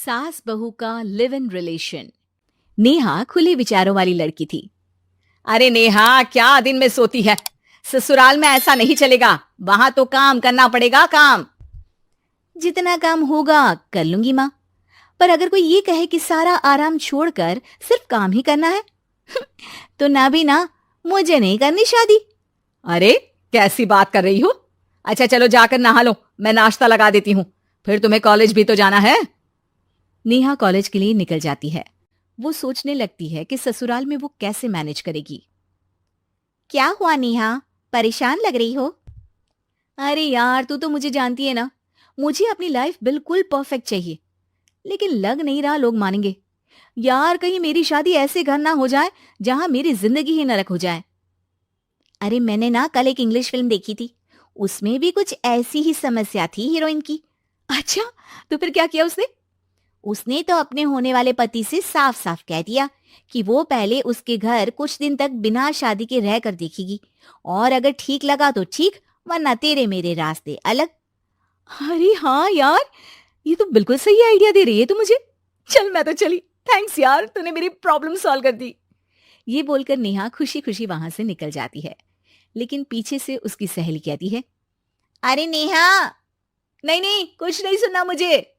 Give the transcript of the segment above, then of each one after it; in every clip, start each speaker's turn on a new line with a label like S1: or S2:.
S1: सास बहू का लिव इन रिलेशन। नेहा खुले विचारों वाली लड़की थी। अरे नेहा, क्या दिन में सोती है? ससुराल में ऐसा नहीं चलेगा, वहां तो काम करना पड़ेगा। काम जितना काम होगा कर लूंगी माँ, पर अगर कोई ये कहे कि सारा आराम छोड़कर सिर्फ काम ही करना है तो ना भी ना, मुझे नहीं करनी शादी। अरे कैसी बात कर रही हो? अच्छा चलो जाकर नहा लो, मैं नाश्ता लगा देती हूँ, फिर तुम्हें कॉलेज भी तो जाना है। नेहा कॉलेज के लिए निकल जाती है। वो सोचने लगती है कि ससुराल में वो कैसे मैनेज करेगी। क्या हुआ नेहा, परेशान लग रही हो? अरे यार, तू तो मुझे जानती है ना, मुझे अपनी लाइफ बिल्कुल परफेक्ट चाहिए, लेकिन लग नहीं रहा लोग मानेंगे। यार कहीं मेरी शादी ऐसे घर ना हो जाए जहां मेरी जिंदगी ही नरक हो जाए। अरे मैंने ना कल एक इंग्लिश फिल्म देखी थी, उसमें भी कुछ ऐसी ही समस्या थी हीरोइन की। अच्छा, तो फिर क्या किया उसने? उसने तो अपने होने वाले पति से साफ साफ कह दिया कि वो पहले उसके घर कुछ दिन तक बिना शादी के रह कर देखेगी, और अगर ठीक लगा तो ठीक, वरना तेरे मेरे रास्ते अलग। अरे हाँ यार, ये तो बिल्कुल सही आइडिया दे रही है तू मुझे। चल मैं तो चली, थैंक्स यार, तूने मेरी प्रॉब्लम सॉल्व कर दी। ये बोलकर नेहा खुशी खुशी वहां से निकल जाती है, लेकिन पीछे से उसकी सहेली कहती है, अरे नेहा, नहीं नहीं, कुछ नहीं सुनना मुझे।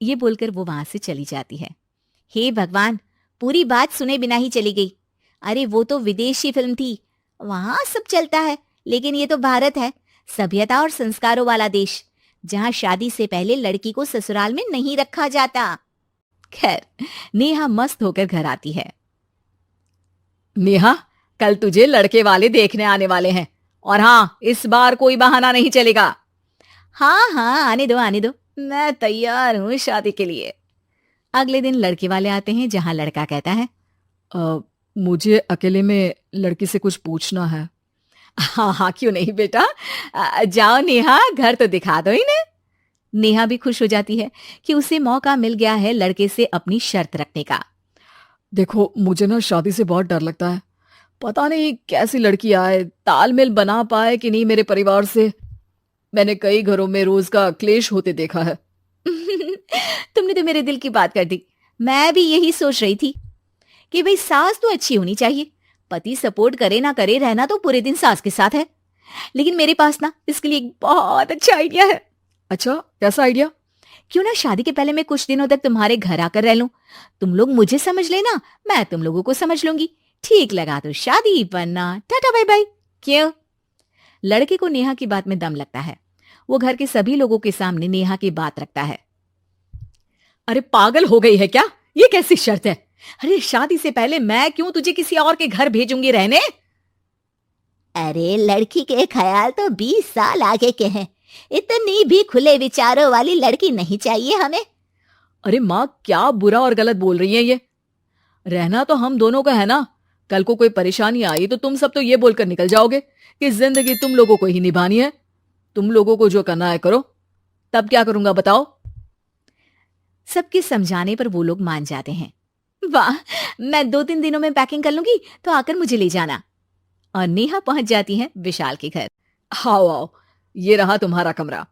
S1: ये बोलकर वो वहां से चली जाती है। हे भगवान, पूरी बात सुने बिना ही चली गई। अरे वो तो विदेशी फिल्म थी, वहां सब चलता है, लेकिन ये तो भारत है, सभ्यता और संस्कारों वाला देश, जहां शादी से पहले लड़की को ससुराल में नहीं रखा जाता। खैर, नेहा मस्त होकर घर आती है। नेहा, कल तुझे लड़के वाले देखने आने वाले हैं, और हाँ, इस बार कोई बहाना नहीं चलेगा। हाँ हाँ, आने दो आने दो, मैं तैयार हूं शादी के लिए। अगले दिन लड़के वाले आते हैं, जहां लड़का कहता है, मुझे अकेले में लड़की से कुछ पूछना है। हाँ हाँ, क्यों नहीं बेटा, जाओ नेहा, घर तो दिखा दो इन्हें। नेहा भी खुश हो जाती है कि उसे मौका मिल गया है लड़के से अपनी शर्त रखने का।
S2: देखो, मुझे ना शादी से बहुत डर लगता है। पता नहीं कैसी लड़की आए, तालमेल बना पाए कि नहीं मेरे परिवार से। मैंने कई घरों में रोज का क्लेश होते देखा है।
S1: तुमने तो मेरे दिल की बात कर दी। मैं भी यही सोच रही थी कि भाई सास तो अच्छी होनी चाहिए, पति सपोर्ट करे ना करे, रहना तो पूरे दिन सास के साथ है। लेकिन मेरे पास ना इसके लिए एक बहुत अच्छा आइडिया है।
S2: अच्छा, कैसा आइडिया?
S1: क्यों ना शादी के पहले मैं कुछ दिनों तक तुम्हारे घर आकर रह लूं, तुम लोग मुझे समझ लेना, मैं तुम लोगों को समझ लूंगी। ठीक लगा तो शादी, वरना टाटा बाय बाय। क्यों? लड़के को नेहा की बात में दम लगता है। वो घर के सभी लोगों के सामने नेहा की बात रखता है।
S2: अरे पागल हो गई है क्या? ये कैसी शर्त है? अरे शादी से पहले मैं क्यों तुझे किसी और के घर भेजूंगी रहने?
S3: अरे लड़की के ख्याल तो 20 साल आगे के हैं, इतनी भी खुले विचारों वाली लड़की नहीं चाहिए हमें।
S2: अरे माँ, क्या बुरा और गलत बोल रही है ये? रहना तो हम दोनों का है ना। कल को कोई परेशानी आई तो तुम सब तो ये बोलकर निकल जाओगे कि जिंदगी तुम लोगों को ही निभानी है। तुम लोगों को जो करना है करो, तब क्या करूंगा बताओ?
S1: सबके समझाने पर वो लोग मान जाते हैं। वाह, मैं 2-3 दिनों में पैकिंग कर लूंगी, तो आकर मुझे ले जाना। और नेहा पहुंच जाती है विशाल के घर।
S2: आओ आओ, ये रहा तुम्हारा कमरा।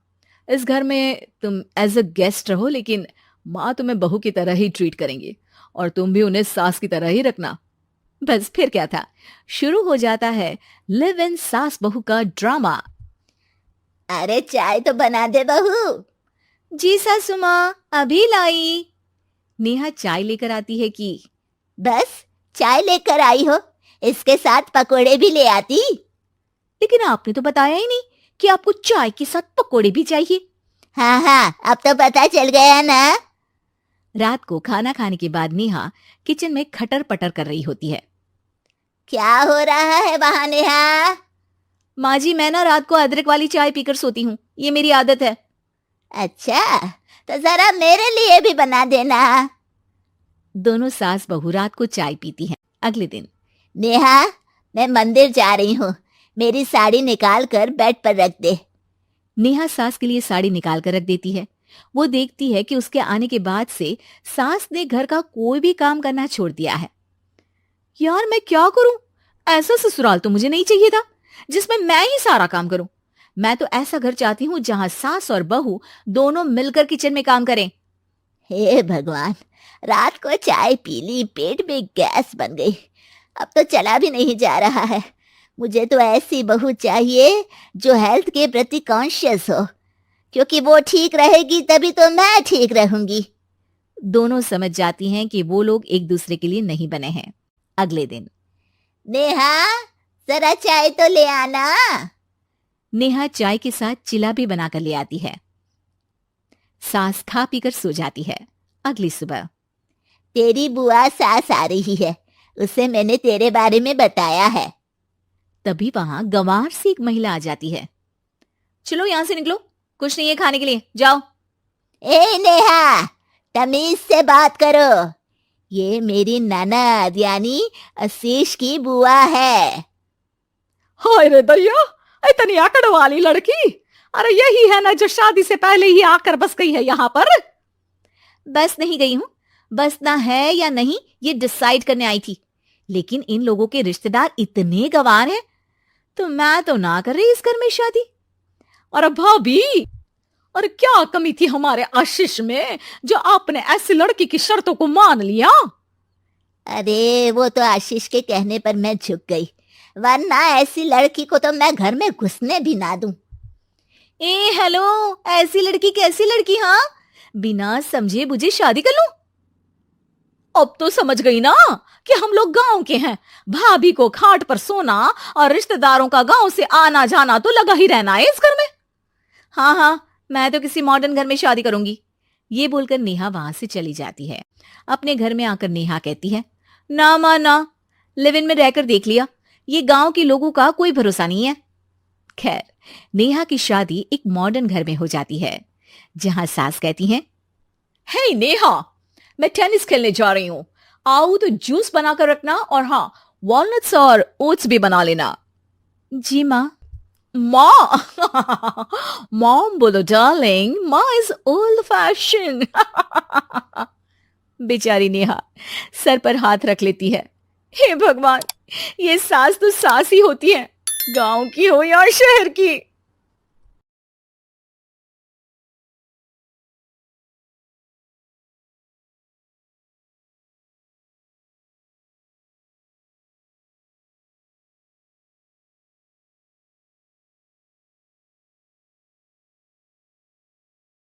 S2: इस घर में तुम एज अ गेस्ट रहो, लेकिन माँ तुम्हें बहू की तरह ही ट्रीट करेंगी, और तुम भी उन्हें सास की तरह ही रखना।
S1: बस फिर क्या था, शुरू हो जाता है लिव इन सास बहू का ड्रामा।
S3: अरे चाय तो बना दे बहू।
S1: जी सासू माँ, अभी लाई। नेहा चाय लेकर आती है कि
S3: बस चाय लेकर आई हो, इसके साथ पकोड़े भी ले आती।
S1: लेकिन आपने तो बताया ही नहीं कि आपको चाय के साथ पकोड़े भी चाहिए।
S3: हाँ हाँ, अब तो पता चल गया ना।
S1: रात को खाना खाने के बाद नेहा किचन में खटर पटर कर रही होती है।
S3: क्या हो रहा है वहां नेहा?
S1: माँ जी, मैं ना रात को अदरक वाली चाय पीकर सोती हूँ, ये मेरी आदत है।
S3: अच्छा, तो जरा मेरे लिए भी बना देना।
S1: दोनों सास बहू रात को चाय पीती हैं। अगले दिन,
S3: नेहा, मैं मंदिर जा रही हूँ, मेरी साड़ी निकाल कर बेड पर रख दे।
S1: नेहा सास के लिए साड़ी निकाल कर रख देती है। वो देखती है कि उसके आने के बाद से सास ने घर का कोई भी काम करना छोड़ दिया है। यार मैं क्या करूं? ऐसा ससुराल तो मुझे नहीं चाहिए था जिसमें मैं ही सारा काम करूं। मैं तो ऐसा घर चाहती हूं जहां सास और बहू दोनों मिलकर किचन में काम करें।
S3: हे भगवान, रात को चाय पी ली, पेट में गैस बन गई, अब तो चला भी नहीं जा रहा है। मुझे तो ऐसी बहू चाहिए जो हेल्थ के प्रति कॉन्शियस हो, क्योंकि वो ठीक रहेगी तभी तो मैं ठीक रहूंगी।
S1: दोनों समझ जाती हैं कि वो लोग एक दूसरे के लिए नहीं बने हैं। अगले दिन
S3: नेहा, जरा चाय तो ले आना।
S1: नेहा चाय के साथ चिला भी बनाकर ले आती है। सास खा पीकर सो जाती है। अगली सुबह
S3: तेरी बुआ सास आ रही है, उसे मैंने तेरे बारे में बताया है।
S1: तभी वहां गंवार से एक महिला आ जाती है। चलो यहां से निकलो, कुछ नहीं है खाने के लिए, जाओ।
S3: ए नेहा, तमीज से बात करो, ये मेरी ननद यानी आशीष की बुआ है।
S2: हाय रे दैया, इतनी अकड़ वाली लड़की! अरे यही है ना जो शादी से पहले ही आकर बस गई है यहाँ पर।
S1: बस नहीं गई हूं, बसना है या नहीं ये डिसाइड करने आई थी, लेकिन इन लोगों के रिश्तेदार इतने गंवार हैं तो मैं तो ना कर रही इस घर में शादी।
S2: अरे भाभी, अरे क्या कमी थी हमारे आशीष में जो आपने ऐसी लड़की की शर्तों को मान लिया?
S3: अरे वो तो आशीष के कहने पर मैं झुक गई, वरना ऐसी लड़की को तो मैं घर में घुसने भी ना दूं।
S1: ए हेलो, ऐसी लड़की कैसी लड़की? हाँ, बिना समझे बुझे शादी कर लूं?
S2: अब तो समझ गई ना कि हम लोग गांव के हैं। भाभी को खाट पर सोना और रिश्तेदारों का गांव से आना जाना तो लगा ही रहना है इस घर में।
S1: हाँ हाँ, मैं तो किसी मॉडर्न घर में शादी करूंगी। ये बोलकर नेहा वहां से चली जाती है। अपने घर में आकर नेहा कहती है, ना मां ना, लिव इन में रहकर देख लिया, ये गांव के लोगों का कोई भरोसा नहीं है। खैर, नेहा की शादी एक मॉडर्न घर में हो जाती है, जहां सास कहती है,
S2: हे नेहा, मैं टेनिस खेलने जा रही हूं, आओ तो जूस बनाकर रखना, और हाँ, वॉलनट्स और ओट्स भी बना लेना।
S1: जी माँ।
S2: माँ मॉम बोलो डार्लिंग, माँ इज ओल्ड फैशन।
S1: बेचारी नेहा सर पर हाथ रख लेती है। हे भगवान, ये सास तो सास ही होती है, गांव की हो या शहर की।